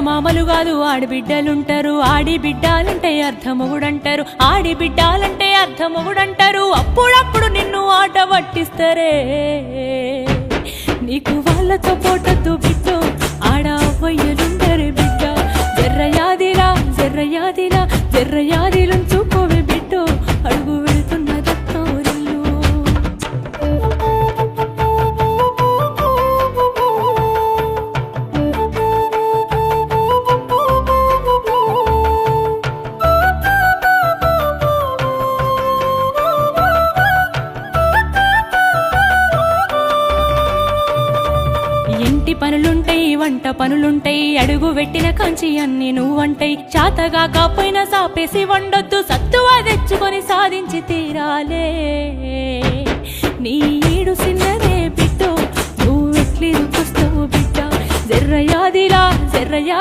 మామలు కాదు ఆడిబిడ్డలుంటారు, ఆడిబిడ్డాలంటే అర్థమొగుడంటారు, ఆడిబిడ్డాలంటే అర్థమొగుడంటారు. అప్పుడప్పుడు నిన్ను ఆట పట్టిస్తారే, నీకు వాళ్ళతో పోటద్దు బిడ్డ, ఆడ అవ్వయ్యలుండరు బిడ్డ. జర్రయాదిలా జర్రయాదిలా జర్రయాదిలుంచుకోవే బిడ్డ, అడుగు వెళ్తున్న దత్తోరిల్లు. ఇంటి పనులుంటాయి, వంట పనులుంటాయి, అడుగు పెట్టిన కంచి అన్ని నువ్వంటాయి. చాతగా కాపోయినా సాపేసి వండొద్దు, సత్తువా తెచ్చుకొని సాధించి తీరాలే. నీ ఏడు సిన్నదే బిడ్డ, నువ్వెట్లి రుకుస్తావు బిడ్డ. జర్రయాదిలా జర్రయా